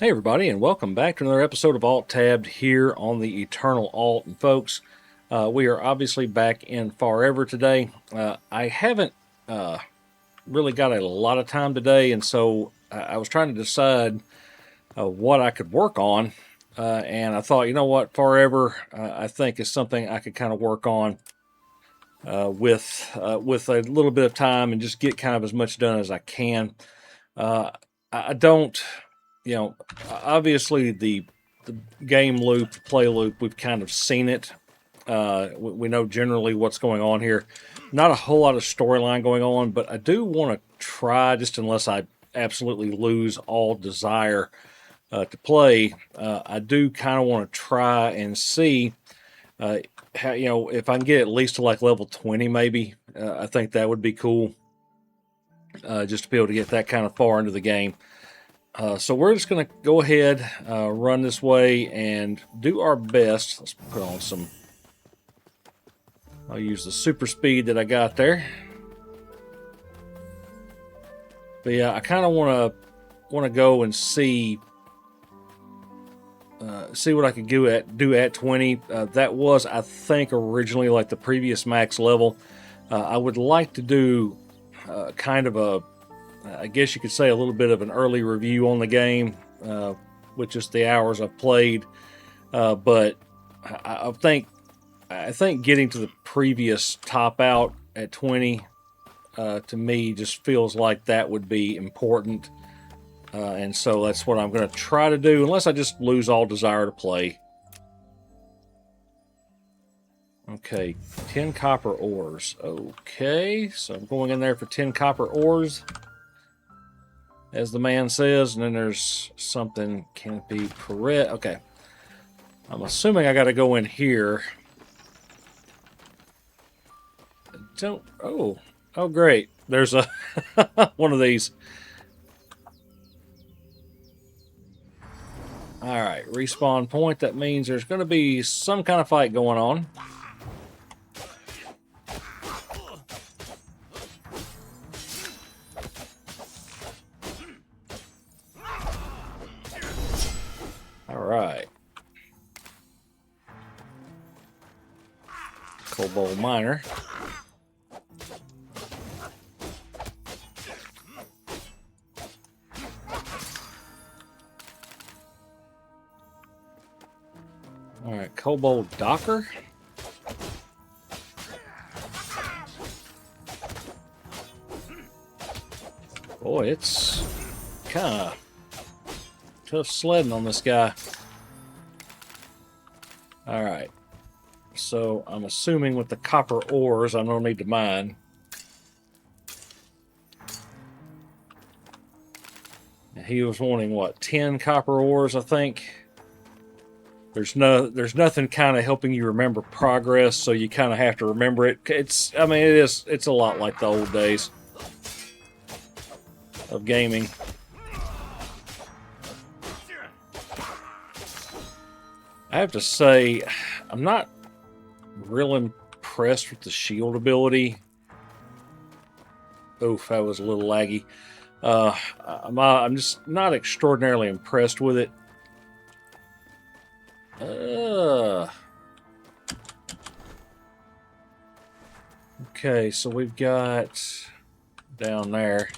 Hey everybody, and welcome back to another episode of Alt Tabbed here on the Eternal Alt. And folks, we are obviously back in Farever today. I haven't really got a lot of time today, and so I was trying to decide what I could work on. And I thought, you know what, Farever, I think is something I could kind of work on with a little bit of time and just get kind of as much done as I can. I don't, obviously the game loop, play loop, we've kind of seen it. We know generally what's going on here. Not a whole lot of storyline going on, but I do want to try, just unless I absolutely lose all desire to play, I do kind of want to try and see how, if I can get at least to like level 20 maybe. I think that would be cool, just to be able to get that kind of far into the game. So we're just going to go ahead, run this way, and do our best. Let's put on some. I'll use the super speed that I got there. But yeah, I kind of want to go and see what I could do at 20. That was, I think, originally like the previous max level. I would like to do kind of a, I guess you could say, a little bit of an early review on the game, with just the hours I've played. But I think getting to the previous top out at 20, to me, just feels like that would be important. And so that's what I'm going to try to do, unless I just lose all desire to play. Okay, 10 copper ores. Okay, so I'm going in there for 10 copper ores, as the man says, and then there's something, can it be correct? Okay. I'm assuming I got to go in here. Oh great. There's a one of these. All right, respawn point. That means there's going to be some kind of fight going on. All right. Cobalt miner. All right, Cobalt Docker. Boy, it's kind of tough sledding on this guy. All right, so I'm assuming with the copper ores, I don't need to mine. He was wanting what, 10 copper ores, I think. There's nothing kind of helping you remember progress, so you kind of have to remember it. It's a lot like the old days of gaming. I have to say, I'm not real impressed with the shield ability. Oof, that was a little laggy. I'm just not extraordinarily impressed with it. Okay, so we've got down there.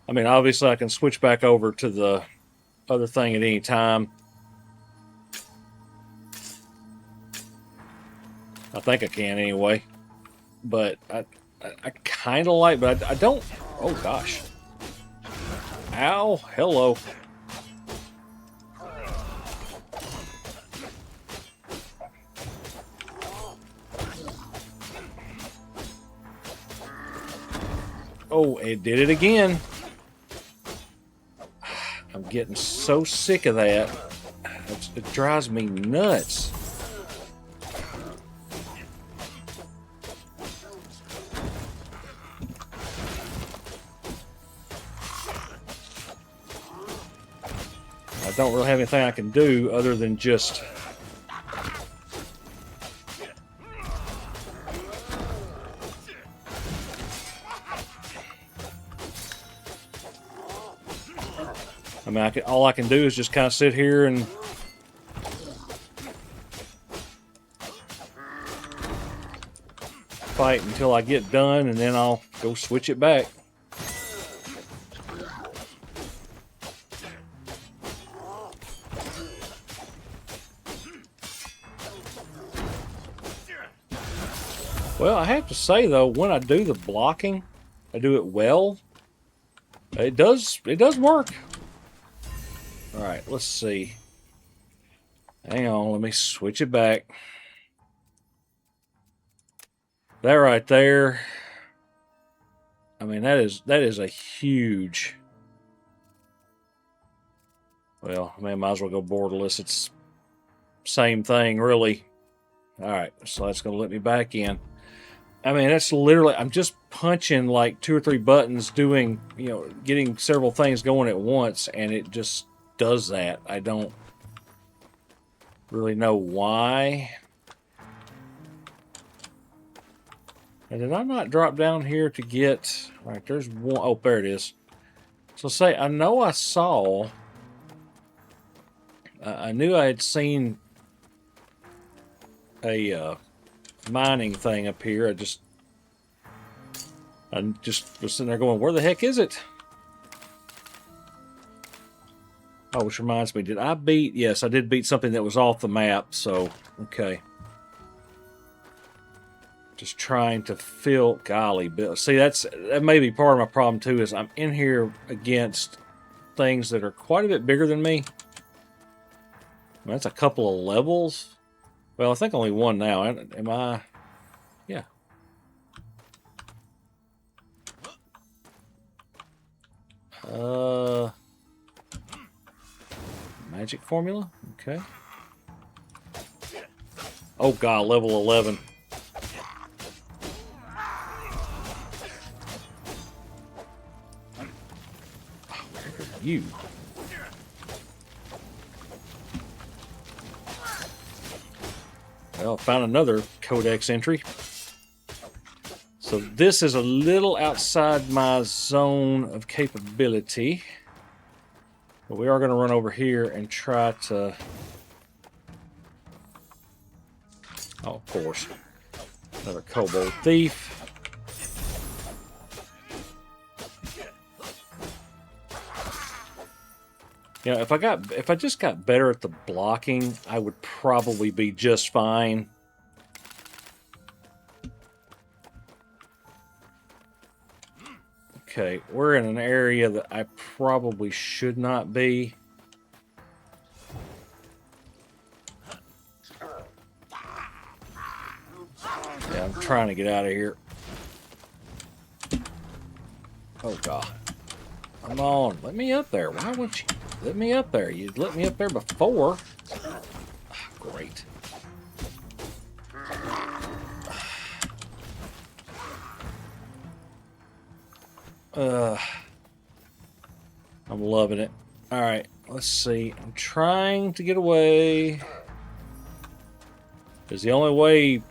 I mean, obviously I can switch back over to the other thing at any time. I think I can anyway. But I kind of like, but I don't. Oh gosh. Ow, hello. Oh, it did it again. I'm getting so sick of that. It drives me nuts. I don't really have anything I can do other than just I mean, all I can do is just kind of sit here and fight until I get done, and then I'll go switch it back. Well, I have to say though, when I do the blocking, I do it well. It does work. All right, let's see. Hang on, let me switch it back. That right there. I mean, that is a huge. Well, I mean, might as well go borderless. It's same thing, really. All right, so that's gonna let me back in. I mean, that's literally, I'm just punching like 2 or 3 buttons, doing, you know, getting several things going at once, and it just does that. I don't really know why. And did I not drop down here to get, right, there's one, oh, there it is. So say, I know I saw, I knew I had seen a mining thing up here. I just was sitting there going, where the heck is it? Oh, which reminds me, did I beat? Yes, I did beat something that was off the map, so, okay. Just trying to fill, golly, Bill. See, that may be part of my problem too, is I'm in here against things that are quite a bit bigger than me. Well, that's a couple of levels. Well, I think only one now. Am I? Yeah. Magic formula? Okay. Oh god, level 11. Oh, where are you? Well, found another codex entry. So this is a little outside my zone of capability. But we are going to run over here and try to... Oh, of course. Another kobold thief. You know, if I just got better at the blocking, I would probably be just fine. Okay, we're in an area that I probably should not be. Yeah, I'm trying to get out of here. Oh, God. Come on, let me up there. Why wouldn't you let me up there? You'd let me up there before. Great. I'm loving it. All right, let's see. I'm trying to get away. Is the only way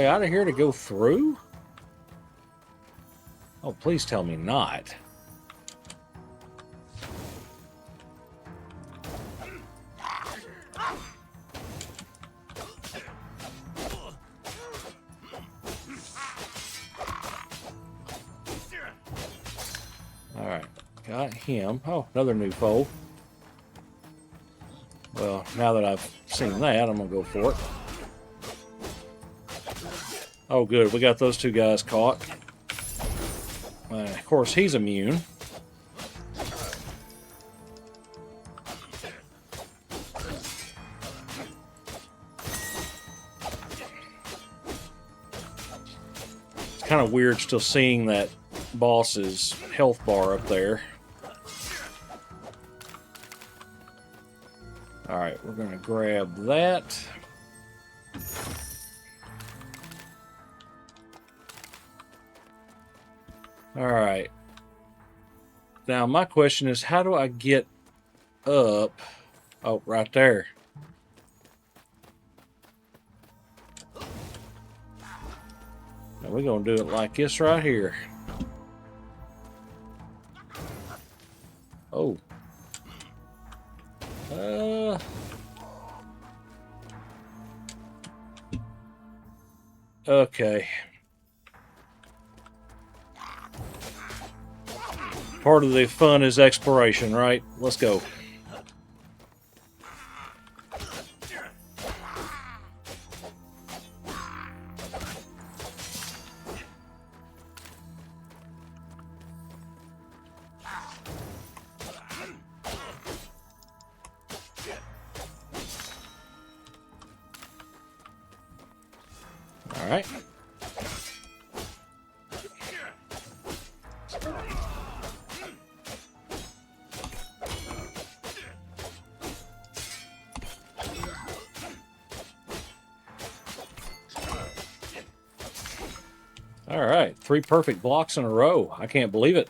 out of here to go through? Oh, please tell me not. Alright, got him. Oh, another new foe. Well, now that I've seen that, I'm going to go for it. Oh, good. We got those two guys caught. Of course, he's immune. It's kind of weird still seeing that boss's health bar up there. Alright, we're going to grab that. Alright. Now, my question is, how do I get up? Oh, right there. Now, we're going to do it like this right here. Oh. Okay. Part of the fun is exploration, right? Let's go. All right. All right, 3 perfect blocks in a row. I can't believe it.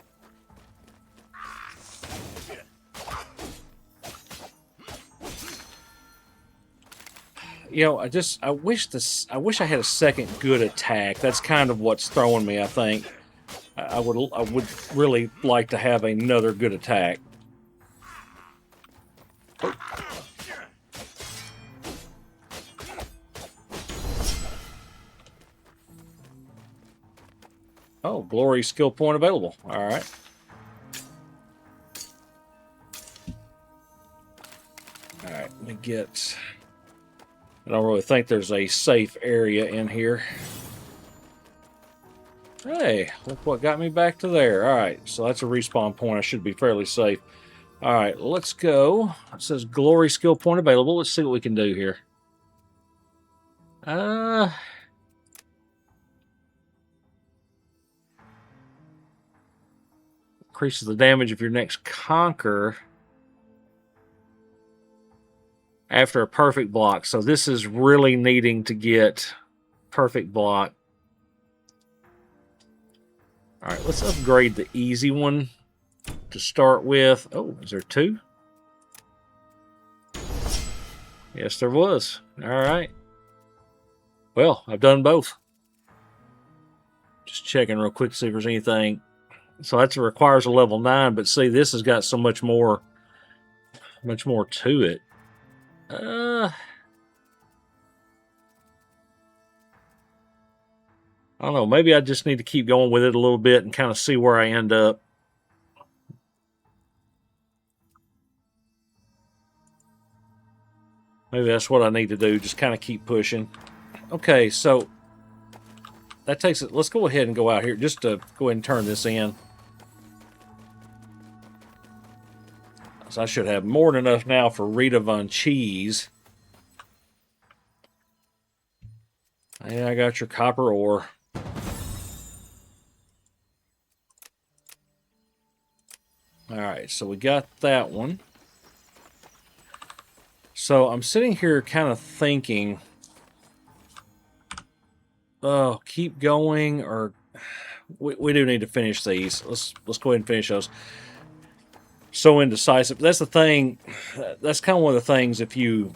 You know, I wish I had a second good attack. That's kind of what's throwing me, I think. I would really like to have another good attack. Oh, glory skill point available. All right. All right, let me get... I don't really think there's a safe area in here. Hey, look what got me back to there. All right, so that's a respawn point. I should be fairly safe. All right, let's go. It says glory skill point available. Let's see what we can do here. Increases the damage of your next conquer after a perfect block. So this is really needing to get perfect block. All right, let's upgrade the easy one to start with. Oh, is there 2? Yes, there was. All right. Well, I've done both. Just checking real quick to see if there's anything. So that requires a level 9, but see, this has got so much more to it. I don't know. Maybe I just need to keep going with it a little bit and kind of see where I end up. Maybe that's what I need to do. Just kind of keep pushing. Okay, so that takes it. Let's go ahead and go out here just to go ahead and turn this in. So I should have more than enough now for Rita Von Cheese. Yeah, I got your copper ore. All right, so we got that one. So I'm sitting here kind of thinking, oh, keep going, or we do need to finish these. Let's go ahead and finish those. So indecisive. That's the thing. That's kind of one of the things if you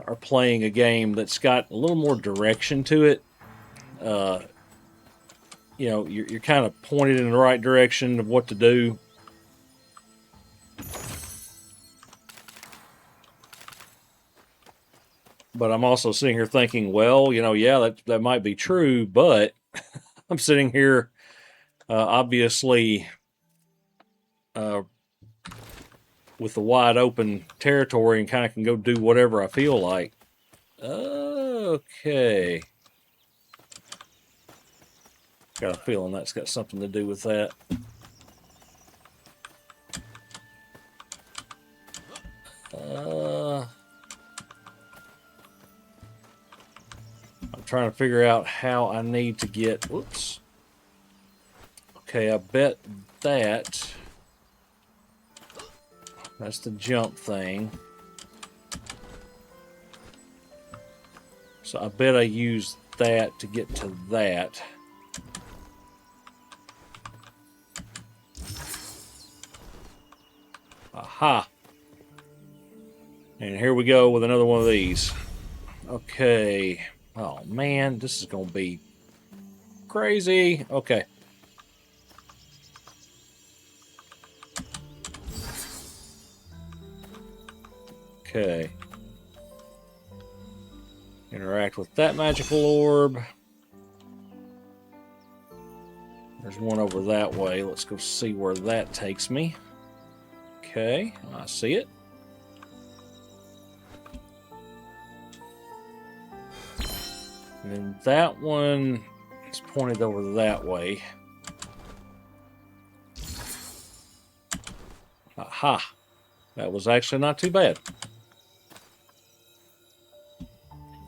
are playing a game that's got a little more direction to it. You know, you're kind of pointed in the right direction of what to do. But I'm also sitting here thinking, well, you know, yeah, that might be true, but I'm sitting here obviously with the wide open territory and kind of can go do whatever I feel like. Okay. Got a feeling that's got something to do with that. I'm trying to figure out how I need to get... Whoops. Okay, I bet that's the jump thing. So I bet I use that to get to that. Aha! And here we go with another one of these. Okay. Oh man, this is going to be crazy. Okay. Okay. Interact with that magical orb. There's one over that way. Let's go see where that takes me. Okay, I see it. And then that one is pointed over that way. Aha! That was actually not too bad.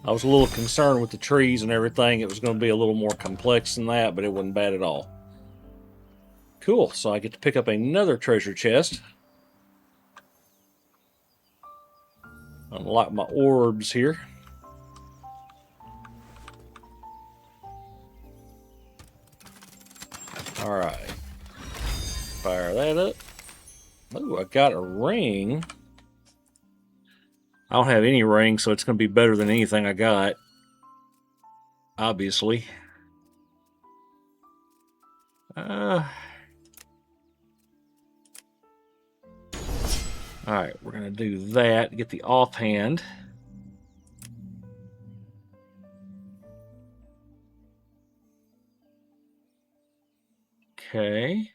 I was a little concerned with the trees and everything. It was going to be a little more complex than that, but it wasn't bad at all. Cool, so I get to pick up another treasure chest. Unlock my orbs here. Alright. Fire that up. Oh, I got a ring. I don't have any rings, so it's going to be better than anything I got. Obviously. Alright, we're going to do that. Get the offhand. Okay.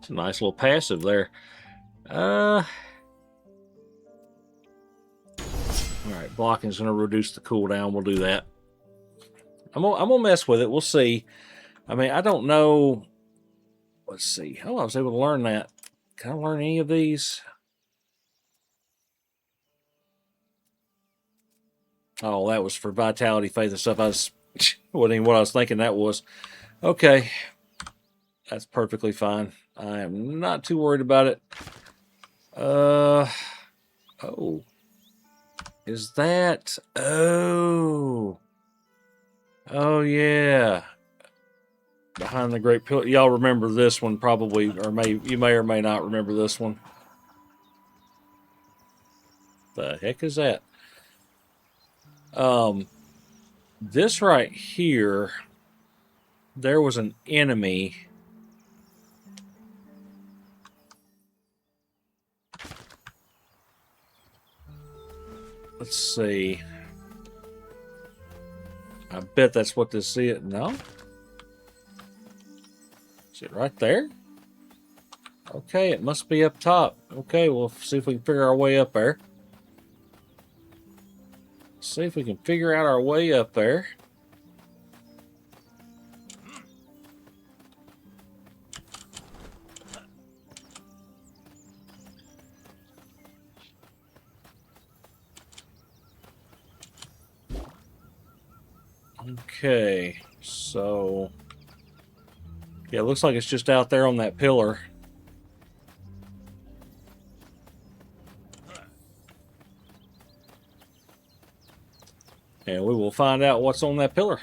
It's a nice little passive there. Alright, blocking is going to reduce the cooldown. We'll do that. I'm gonna mess with it. We'll see. I mean, I don't know. Let's see. Oh, I was able to learn that. Can I learn any of these? Oh, that was for vitality, faith, and stuff. Wasn't even what I was thinking that was. Okay. That's perfectly fine. I am not too worried about it. Oh. Is that... Oh. Oh, yeah. Behind the Great Pillar. Y'all remember this one probably, or you may or may not remember this one. The heck is that? This right here, there was an enemy. Let's see. I bet that's what this is. No? Is it right there? Okay, it must be up top. Okay, we'll see if we can figure our way up there. See if we can figure out our way up there. Okay, so... Yeah, it looks like it's just out there on that pillar. And we will find out what's on that pillar.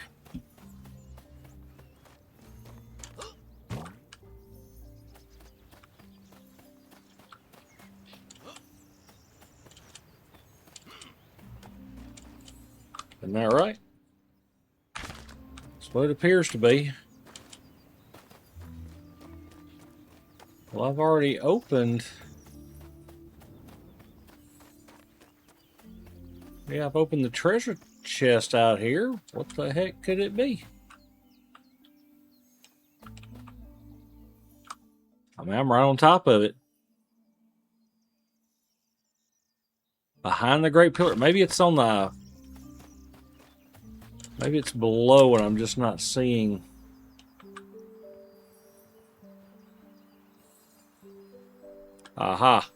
Isn't that right? That's what it appears to be. Well, I've already opened... Yeah, I've opened the treasure chest out here. What the heck could it be? I mean, I'm right on top of it. Behind the Great Pillar. Maybe it's on the... Maybe it's below and I'm just not seeing... Aha.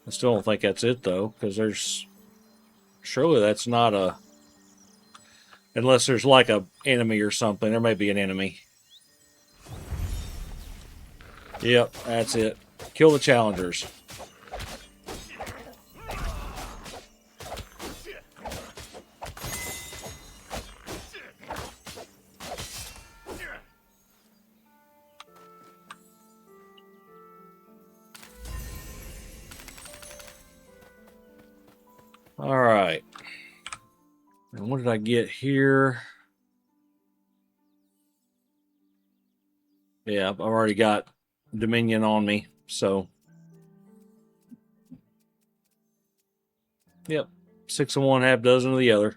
I still don't think that's it, though, because there's... Surely that's not a... Unless there's like a enemy or something. There may be an enemy. Yep, that's it. Kill the challengers. All right. And what did I get here? Yeah, I've already got Dominion on me, so. Yep, 6 of one, half dozen of the other.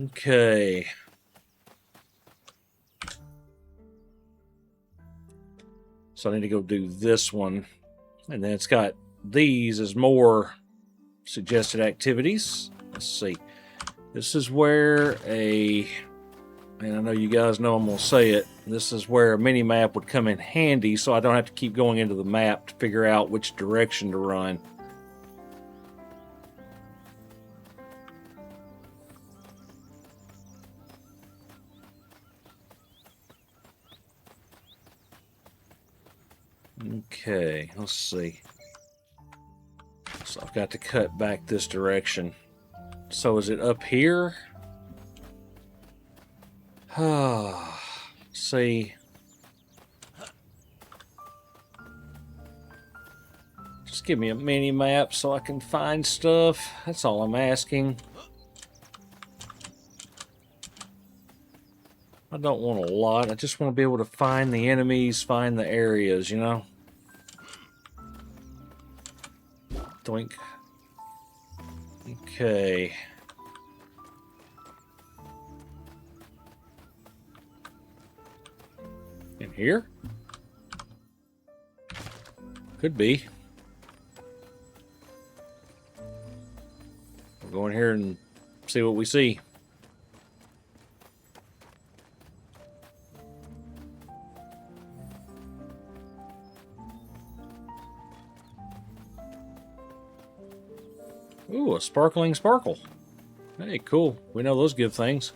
Okay. So I need to go do this one. And then it's got these as more suggested activities. Let's see. This is where and I know you guys know I'm going to say it, this is where a mini map would come in handy so I don't have to keep going into the map to figure out which direction to run. Okay, let's see. So I've got to cut back this direction. So is it up here? See. Just give me a mini map so I can find stuff. That's all I'm asking. I don't want a lot. I just want to be able to find the enemies, find the areas, you know? Doink. Okay. In here? Could be. We'll go in here and see what we see. Ooh, a sparkling sparkle. Hey, cool. We know those give things.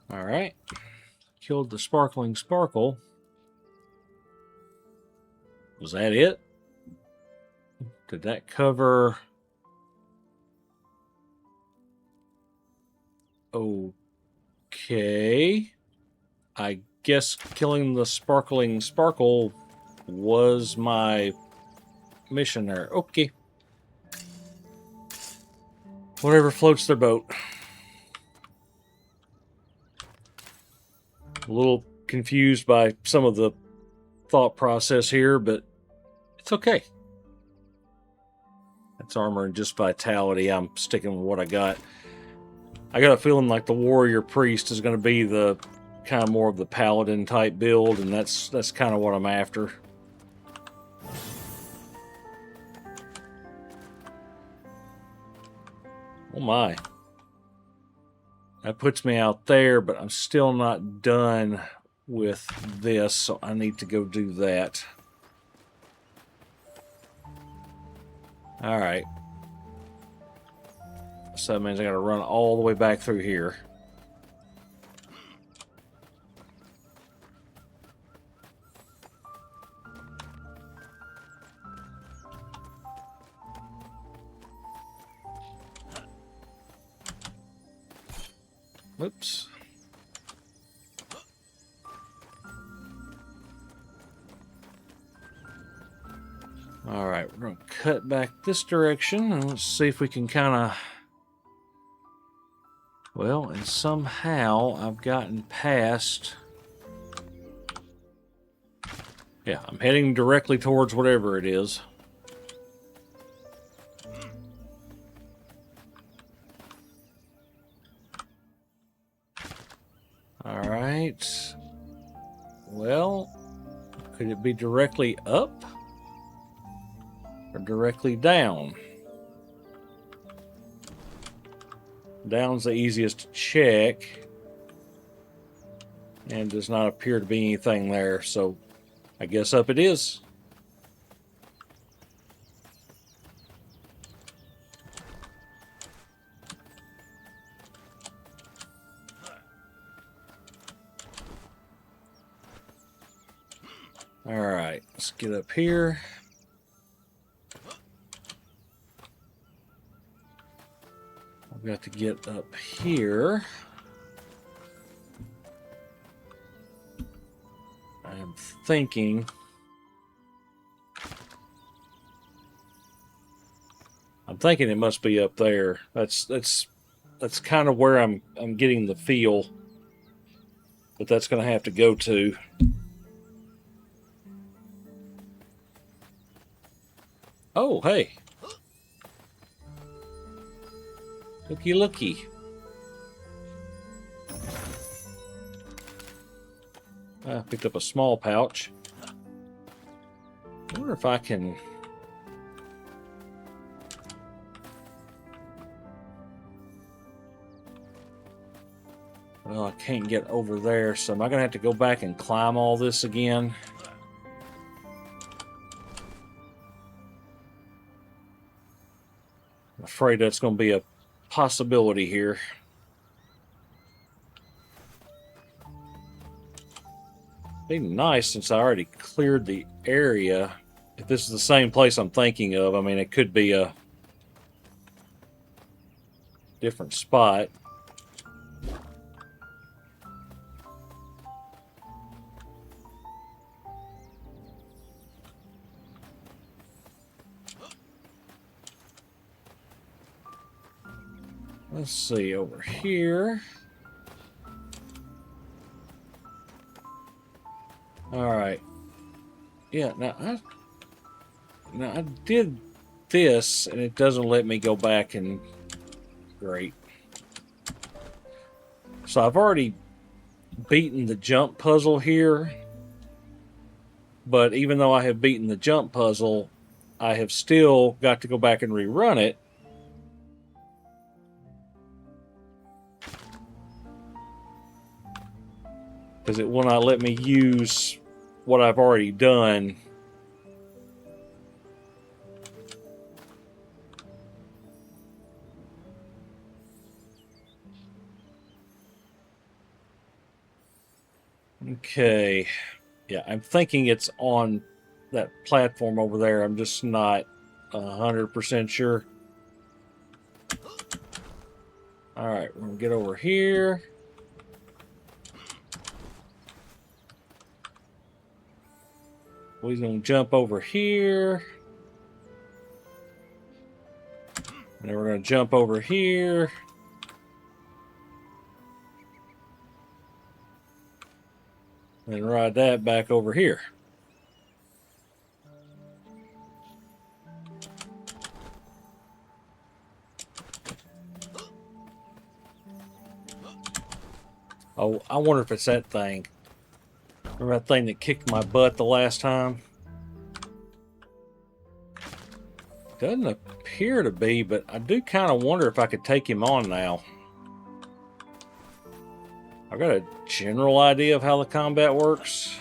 All right. Killed the sparkling sparkle. Was that it? Did that cover? Okay. I guess killing the sparkling sparkle was my mission there. Okay. Whatever floats their boat. A little confused by some of the thought process here, but it's okay. That's armor and just vitality. I'm sticking with what I got. I got a feeling like the warrior priest is going to be the kind of more of the paladin type build, and that's kind of what I'm after. Oh my. That puts me out there, but I'm still not done with this, so I need to go do that. Alright. So that means I gotta run all the way back through here. Oops. Alright, we're going to cut back this direction and let's see if we can kind of... Well, and somehow I've gotten past... Yeah, I'm heading directly towards whatever it is. Alright. Well, could it be directly up? Or directly down? Down's the easiest to check. And does not appear to be anything there, so I guess up it is. Alright, let's get up here. We got to get up here. I'm thinking. It must be up there. That's kind of where I'm getting the feel that that's going to have to go to. Oh, hey. Looky, looky. I picked up a small pouch. I wonder if I can... Well, I can't get over there, so am I going to have to go back and climb all this again? I'm afraid that's going to be a possibility here. Be nice since I already cleared the area. If this is the same place I'm thinking of, I mean, it could be a different spot. Let's see, over here. Alright. Yeah, now I did this, and it doesn't let me go back and... Great. So I've already beaten the jump puzzle here. But even though I have beaten the jump puzzle, I have still got to go back and rerun it. Because it will not let me use what I've already done. Okay. Yeah, I'm thinking it's on that platform over there. I'm just not 100% sure. Alright, we're going to get over here. We're going to jump over here. And then we're going to jump over here. And then ride that back over here. Oh, I wonder if it's that thing. Remember that thing that kicked my butt the last time? Doesn't appear to be, but I do kind of wonder if I could take him on now. I've got a general idea of how the combat works.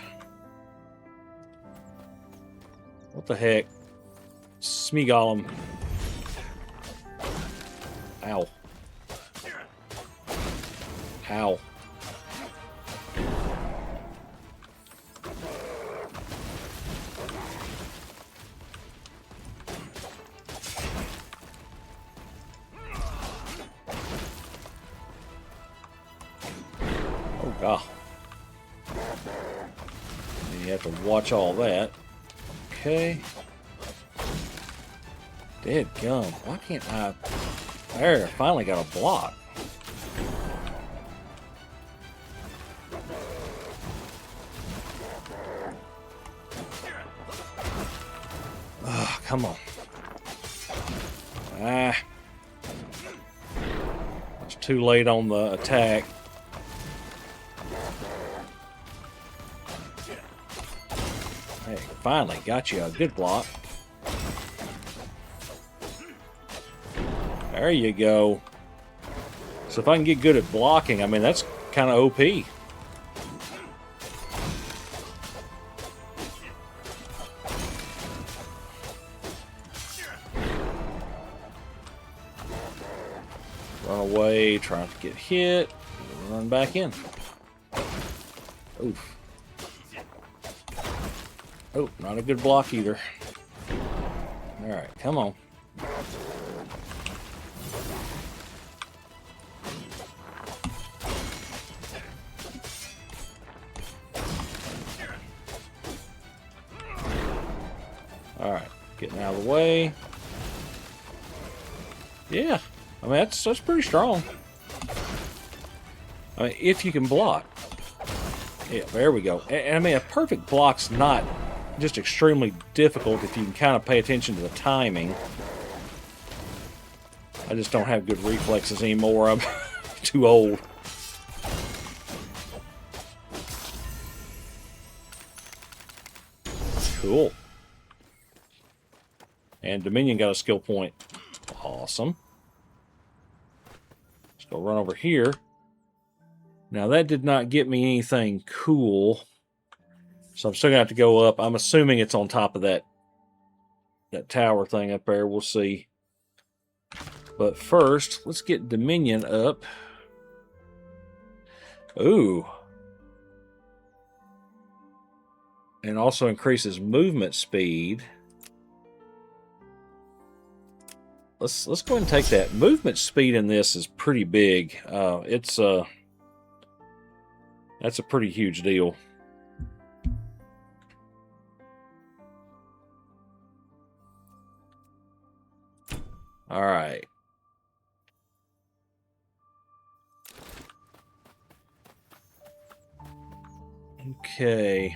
What the heck? Smeagol him. Ow. Ow. Oh, you have to watch all that. Okay. Dead gum. Why can't I... There, I finally got a block. Oh, come on. Ah. It's too late on the attack. Hey, finally got you a good block. There you go. So if I can get good at blocking, I mean, that's kind of OP. Run away, trying to get hit, run back in. Oof. Oh, not a good block either. Alright, come on. All right, getting out of the way. Yeah, I mean that's pretty strong. I mean, if you can block. Yeah, there we go. And I mean, a perfect block's not just extremely difficult if you can kind of pay attention to the timing. I just don't have good reflexes anymore. I'm too old. Cool. And Dominion got a skill point. Awesome. Let's go run over here. Now that did not get me anything cool. So I'm still gonna have to go up. I'm assuming it's on top of that tower thing up there. We'll see. But first, let's get Dominion up. Ooh. And also increases movement speed. Let's go ahead and take that. Movement speed in this is pretty big. That's a pretty huge deal. All right. Okay.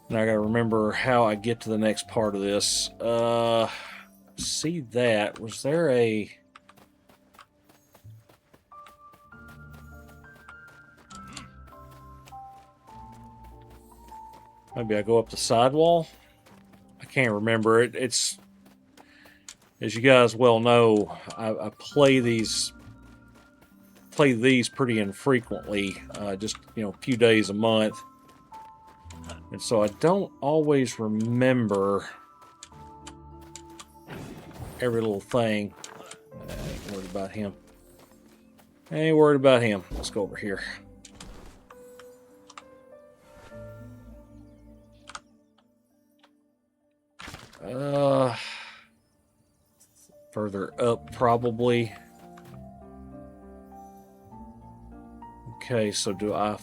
Now I gotta remember how I get to the next part of this. See that? Was there a... Maybe I go up the sidewall? I can't remember. It's... As you guys well know, I play these pretty infrequently, just, you know, a few days a month. And so I don't always remember every little thing. I ain't worried about him. Ain't worried about him. Let's go over here. Further up, probably. Okay, so do I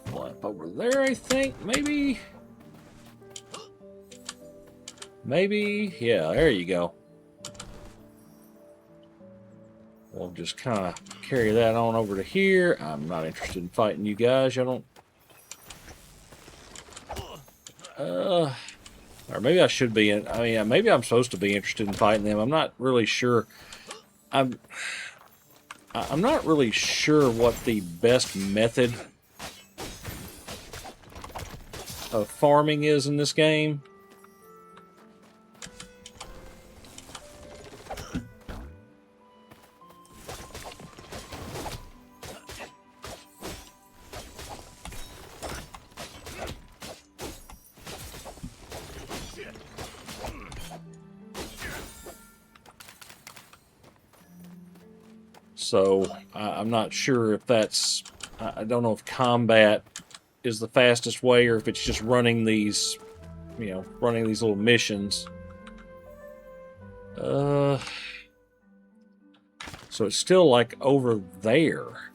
fly up over there, I think? Maybe? Maybe? Yeah, there you go. We'll just kind of carry that on over to here. I'm not interested in fighting you guys. I don't... Or maybe I should be. I mean, maybe I'm supposed to be interested in fighting them. I'm not really sure. I'm not really sure what the best method of farming is in this game. So I'm not sure if that's... I don't know if combat is the fastest way or if it's just running these, you know, running these little missions. So it's still like over there.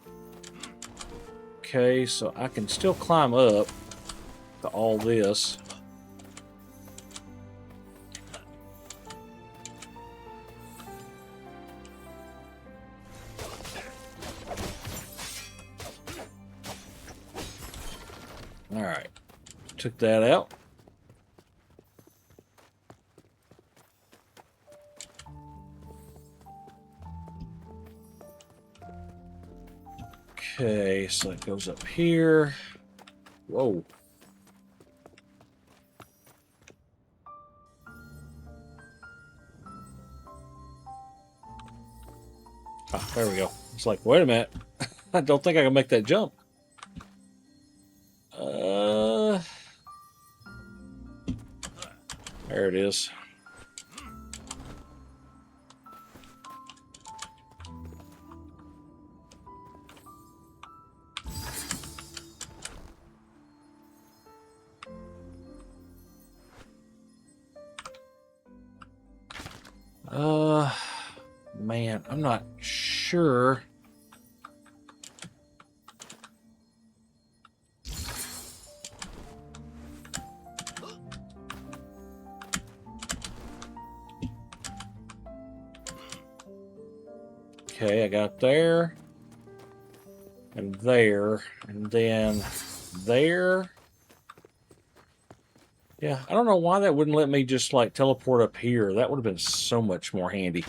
Okay, so I can still climb up to all this. All right, took that out. Okay, so it goes up here. Whoa. Ah, there we go. It's like, wait a minute. I don't think I can make that jump. There it is. Man, I'm not sure. Okay, I got there. And there. And then there. Yeah, I don't know why that wouldn't let me just like teleport up here. That would have been so much more handy.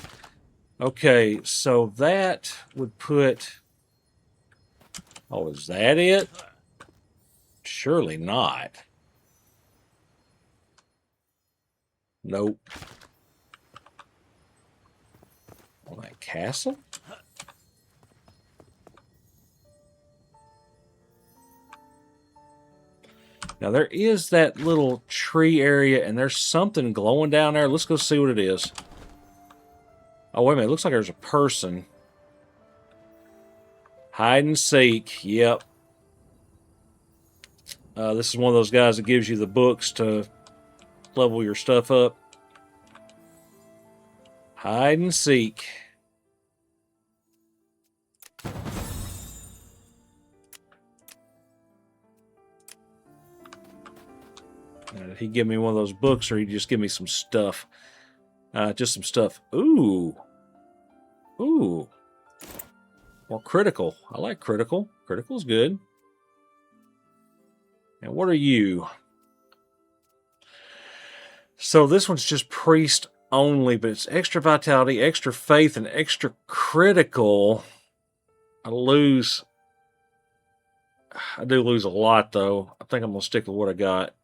Okay, so that would put... Oh, is that it? Surely not. Nope. On that castle? Now there is that little tree area and there's something glowing down there. Let's go see what it is. Oh, wait a minute. It looks like there's a person. Hide and seek. Yep. This is one of those guys that gives you the books to level your stuff up. Hide and seek. Did he give me one of those books or he just give me some stuff? Just some stuff. Ooh. Ooh. More critical. I like critical. Critical's good. And what are you? So this one's just priest only, but it's extra vitality, extra faith, and extra critical. I do lose a lot, though. I think I'm going to stick with what I got.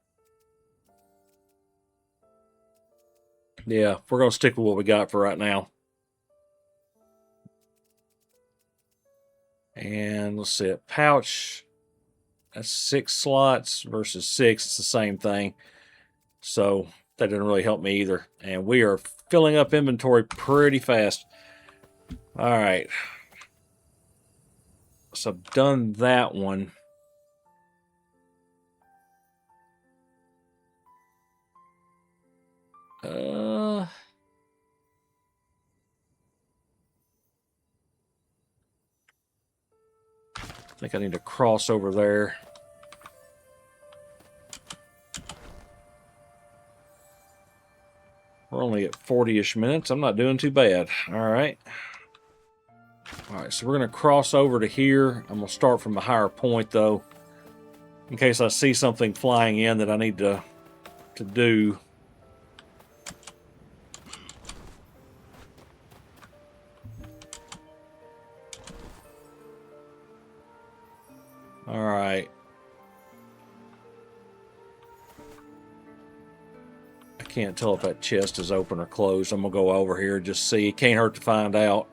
Yeah, we're going to stick with what we got for right now. And let's see, a pouch. That's 6 slots versus 6. It's the same thing. So that didn't really help me either. And we are filling up inventory pretty fast. All right. So I've done that one. I think I need to cross over there. We're only at 40-ish minutes. I'm not doing too bad. All right. All right, so we're going to cross over to here. I'm going to start from a higher point, though, in case I see something flying in that I need to do. All right. I can't tell if that chest is open or closed. I'm going to go over here and just see. It can't hurt to find out.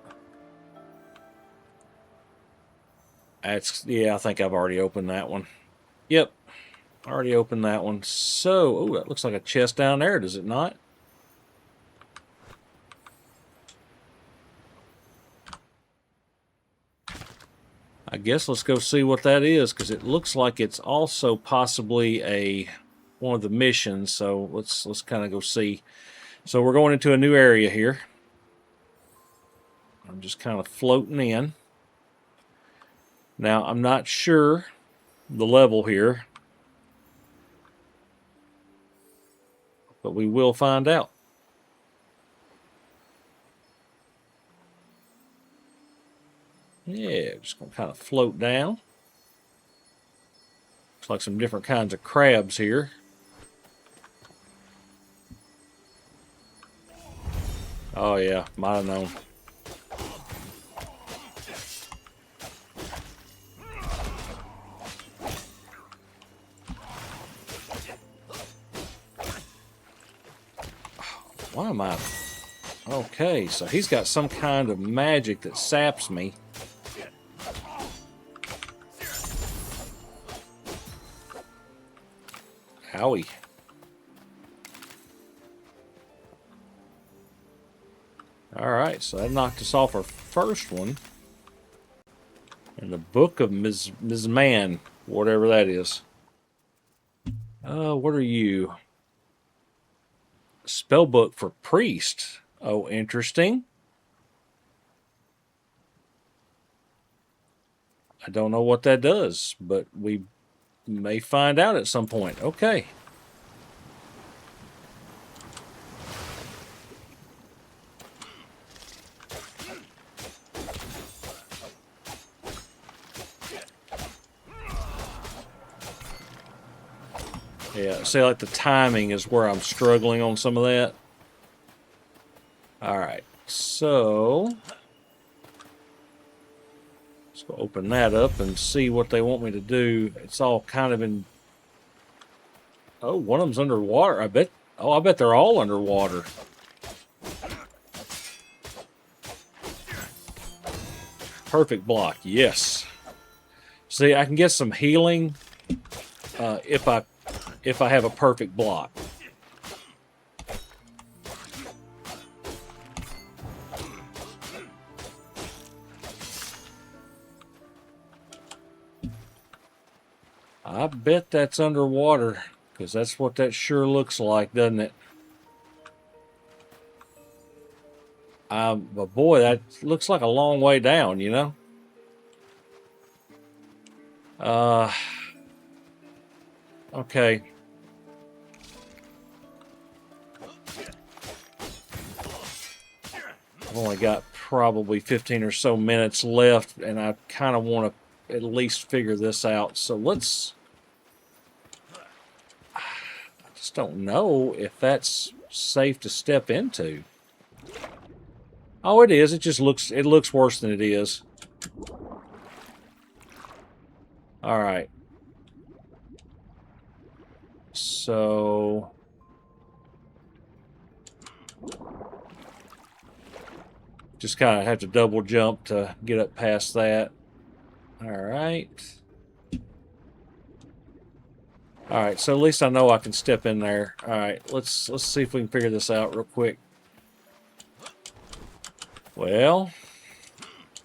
Yeah, I think I've already opened that one. Yep, already opened that one. So, oh, that looks like a chest down there, does it not? I guess let's go see what that is, because it looks like it's also possibly one of the missions. So let's kind of go see. So we're going into a new area here. I'm just kind of floating in. Now, I'm not sure the level here, but we will find out. Yeah, just going to kind of float down. Looks like some different kinds of crabs here. Oh yeah, might have known. Why am I... Okay, so he's got some kind of magic that saps me. Owie. Alright, so that knocked us off our first one. And the Book of Ms. Man, whatever that is. What are you? Spellbook for priest. Oh, interesting. I don't know what that does, but we may find out at some point. Okay. Yeah, see, like the timing is where I'm struggling on some of that. All right, so let's go open that up and see what they want me to do. It's all kind of in... Oh, one of them's underwater. I bet... Oh, I bet they're all underwater. Perfect block, yes. See, I can get some healing if I have a perfect block. I bet that's underwater, because that's what that sure looks like, doesn't it? But boy, that looks like a long way down, you know? Okay. I've only got probably 15 or so minutes left, and I kind of want to at least figure this out. So let's... I just don't know if that's safe to step into. Oh, it is. It just looks... It looks worse than it is. All right. So... just kind of have to double jump to get up past that. All right. All right, so at least I know I can step in there. All right, let's see if we can figure this out real quick. Well,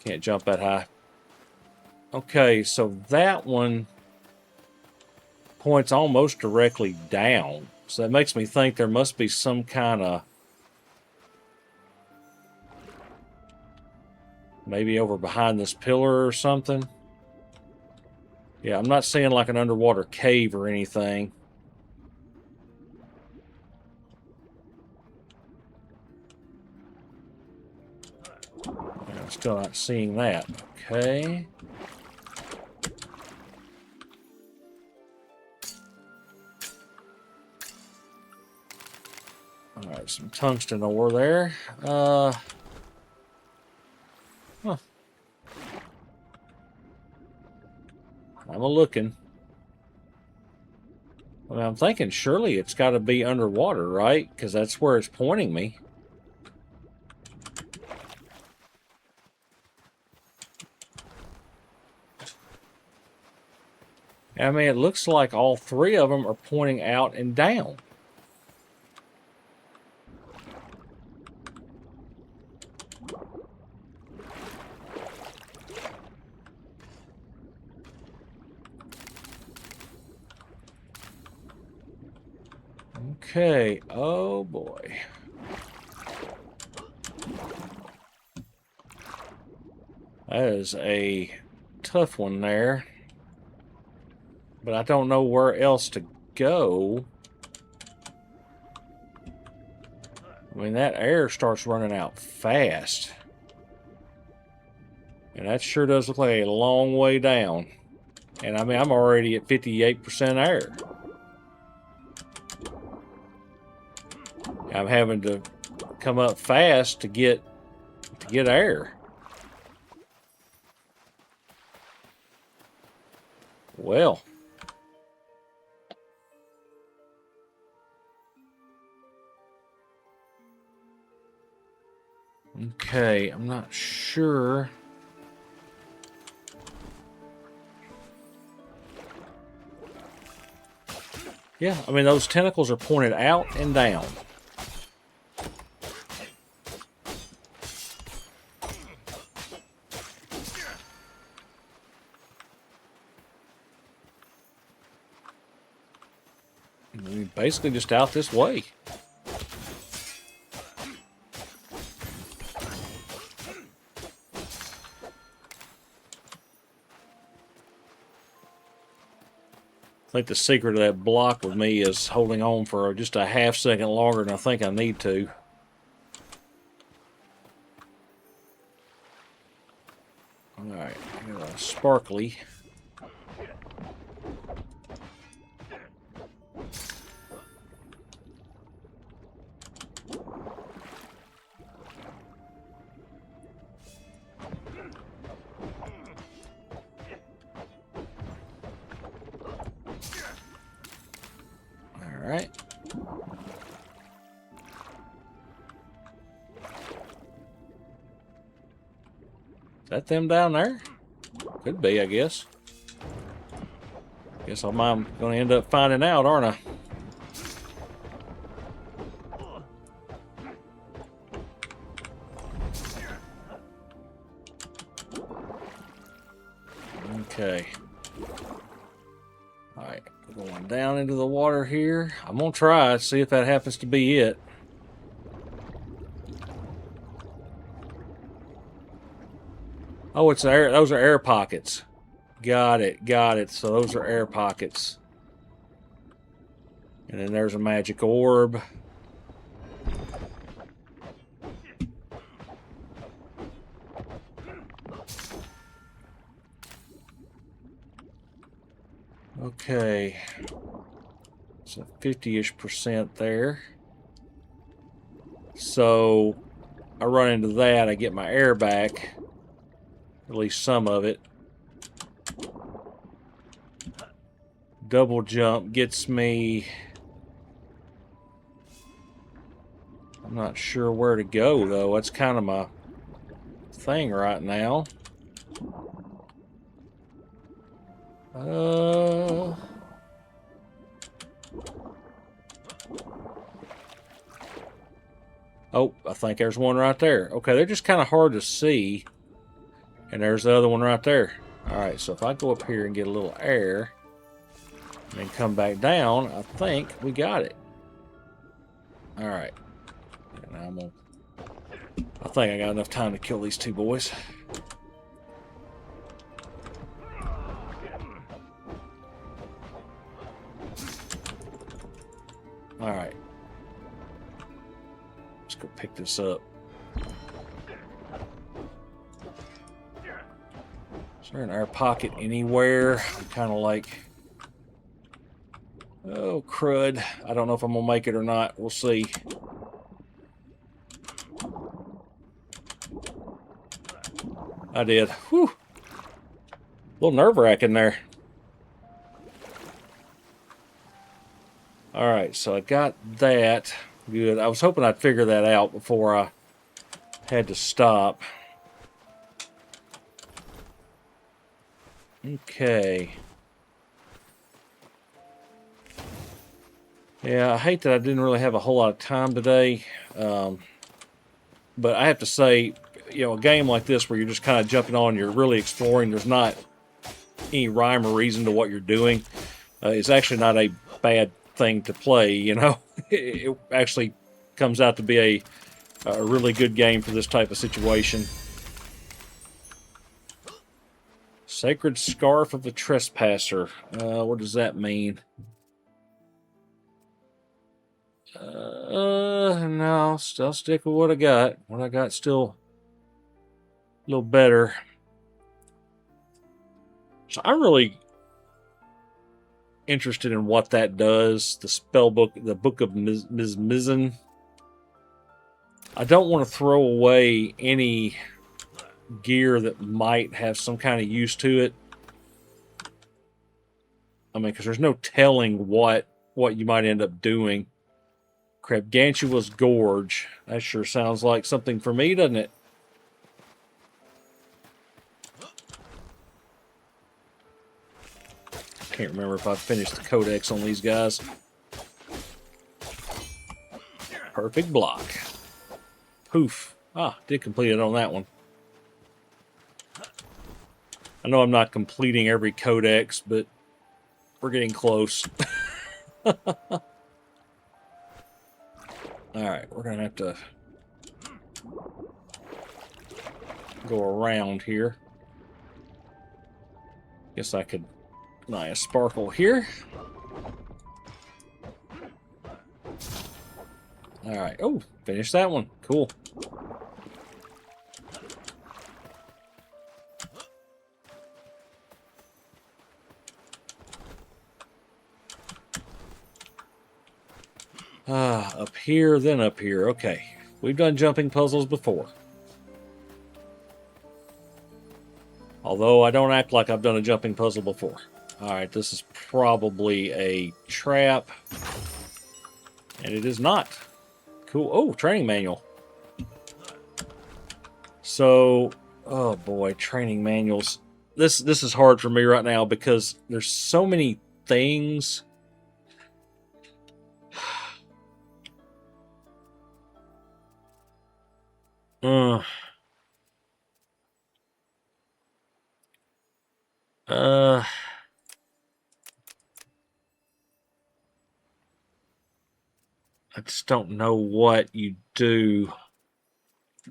can't jump that high. Okay, so that one points almost directly down. So that makes me think there must be some kind of... maybe over behind this pillar or something. Yeah, I'm not seeing like an underwater cave or anything. I'm still not seeing that. Okay. All right, some tungsten ore there. Huh. I'm looking. Well, I'm thinking surely it's got to be underwater, right? Because that's where it's pointing me. I mean, it looks like all three of them are pointing out and down. Okay, oh boy. That is a tough one there. But I don't know where else to go. I mean, that air starts running out fast. And that sure does look like a long way down. And I mean, I'm already at 58% air. I'm having to come up fast to get air. Well. Okay, I'm not sure. Yeah, I mean, those tentacles are pointed out and down. I mean, basically just out this way. I think the secret of that block with me is holding on for just a half second longer than I think I need to. Alright, I got a sparkly. that them down there? Could be, I guess. Guess I'm going to end up finding out, aren't I? Okay. Alright, going down into the water here. I'm going to try it, see if that happens to be it. Oh, it's air. Those are air pockets. Got it, got it. So those are air pockets. And then there's a magic orb. Okay. So 50-ish% there. So I run into that, I get my air back. At least some of it. Double jump gets me... I'm not sure where to go, though. That's kind of my thing right now. Oh, I think there's one right there. Okay, they're just kind of hard to see. And there's the other one right there. Alright, so if I go up here and get a little air, and then come back down, I think we got it. Alright. I think I got enough time to kill these two boys. Alright. Let's go pick this up. Is there an air pocket anywhere? I'm kind of like... Oh, crud. I don't know if I'm going to make it or not. We'll see. I did. Whew. A little nerve-wracking there. Alright, so I got that. Good. I was hoping I'd figure that out before I had to stop. Okay. Yeah, I hate that I didn't really have a whole lot of time today. But I have to say, you know, a game like this where you're just kind of jumping on, you're really exploring, there's not any rhyme or reason to what you're doing. It's actually not a bad thing to play, you know. It actually comes out to be a really good game for this type of situation. Sacred Scarf of the Trespasser. What does that mean? No, still stick with what I got. What I got still a little better. So I'm really interested in what that does. The spell book, the Book of Mizzen. I don't want to throw away any gear that might have some kind of use to it. I mean, because there's no telling what you might end up doing. Gargantua's Gorge. That sure sounds like something for me, doesn't it? Can't remember if I finished the codex on these guys. Perfect block. Poof. Ah, did complete it on that one. I know I'm not completing every codex, but we're getting close. Alright, we're going to have to go around here. Guess I could nice sparkle here. Alright, oh, finish that one. Cool. Up here, then up here. Okay. We've done jumping puzzles before. Although I don't act like I've done a jumping puzzle before. Alright, this is probably a trap. And it is not. Cool. Oh, training manual. So, Oh boy, training manuals. This is hard for me right now because there's so many things. Uh, uh, I just don't know what you do.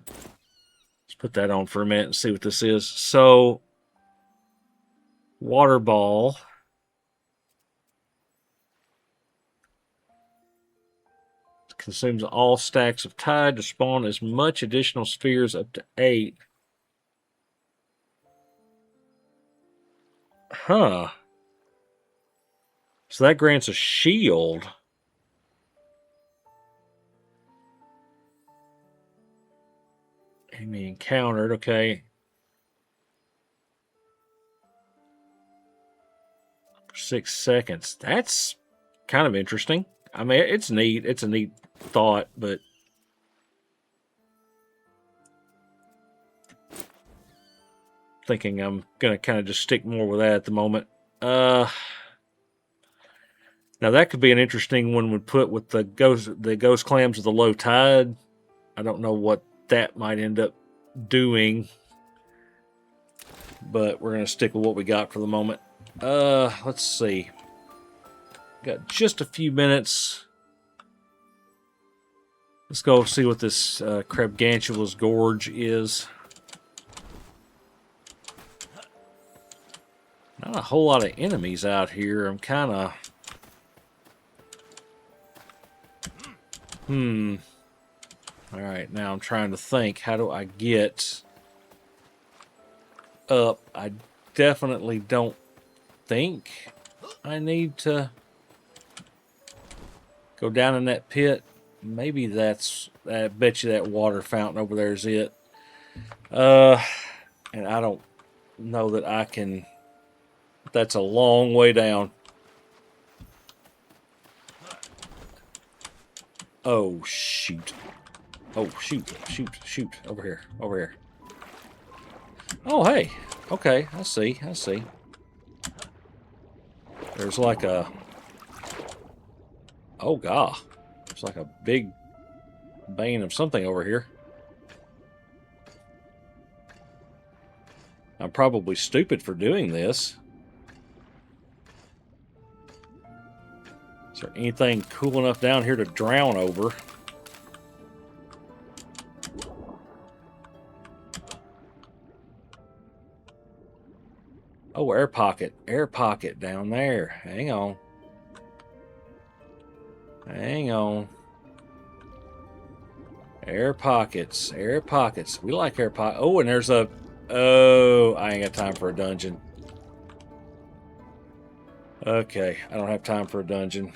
Let's put that on for a minute and see what this is. So, water ball. Consumes all stacks of tide to spawn as much additional spheres up to 8. Huh. So that grants a shield. Enemy encountered. Okay. For 6 seconds. That's kind of interesting. I mean, it's neat. It's a neat thought, but thinking I'm going to kind of just stick more with that at the moment. Now that could be an interesting one we put with the ghost clams of the low tide. I don't know what that might end up doing, but we're going to stick with what we got for the moment. Let's see. Got just a few minutes. Let's go see what this Crabgantula's Gorge is. Not a whole lot of enemies out here. I'm kind of... Alright, now I'm trying to think. How do I get up? I definitely don't think I need to go down in that pit. Maybe that's... I bet you that water fountain over there is it. And I don't know that I can... That's a long way down. Oh, shoot. Oh, shoot. Shoot. Over here. Over here. Oh, hey. Okay, I see. I see. There's like a... Oh, God. There's like a big vein of something over here. I'm probably stupid for doing this. Is there anything cool enough down here to drown over? Oh, air pocket. Air pocket down there. Hang on. Hang on. Air pockets. Air pockets. We like air pockets. Oh, and there's a... Oh, I ain't got time for a dungeon. Okay, I don't have time for a dungeon.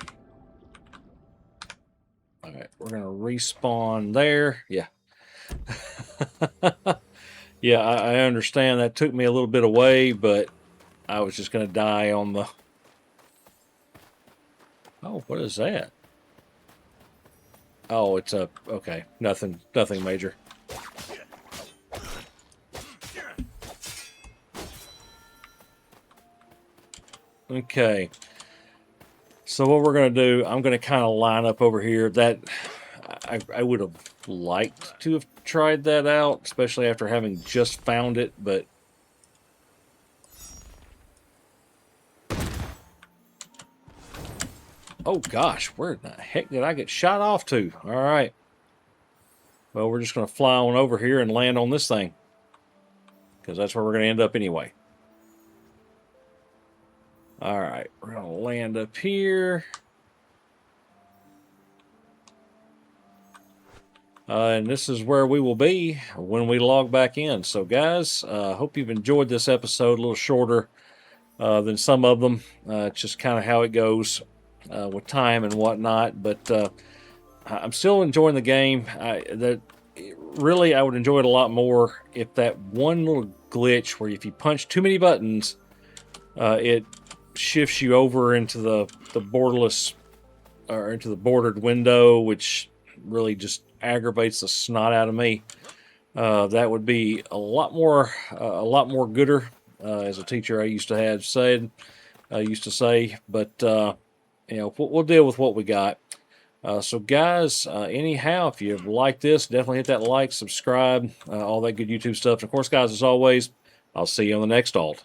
Alright, we're going to respawn there. Yeah. Yeah, I understand that took me a little bit away, but I was just going to die on the... Oh, what is that? Oh, it's a... Okay, nothing major. Okay. So what we're going to do, I'm going to kind of line up over here. That I would have liked to have tried that out, especially after having just found it, but... Oh gosh, where the heck did I get shot off to? All right. Well, we're just going to fly on over here and land on this thing, because that's where we're going to end up anyway. All right, we're going to land up here. And this is where we will be when we log back in. So, guys, hope you've enjoyed this episode. A little shorter than some of them. It's just kind of how it goes with time and whatnot. But I'm still enjoying the game. Really, I would enjoy it a lot more if that one little glitch where if you punch too many buttons, it shifts you over into the borderless or into the bordered window, which really just aggravates the snot out of me. That would be a lot more gooder, as a teacher I used to have said, I used to say. But we'll deal with what we got. So, guys, anyhow, if you like this, definitely hit that like, subscribe, all that good YouTube stuff. And of course, guys, as always, I'll see you on the next alt.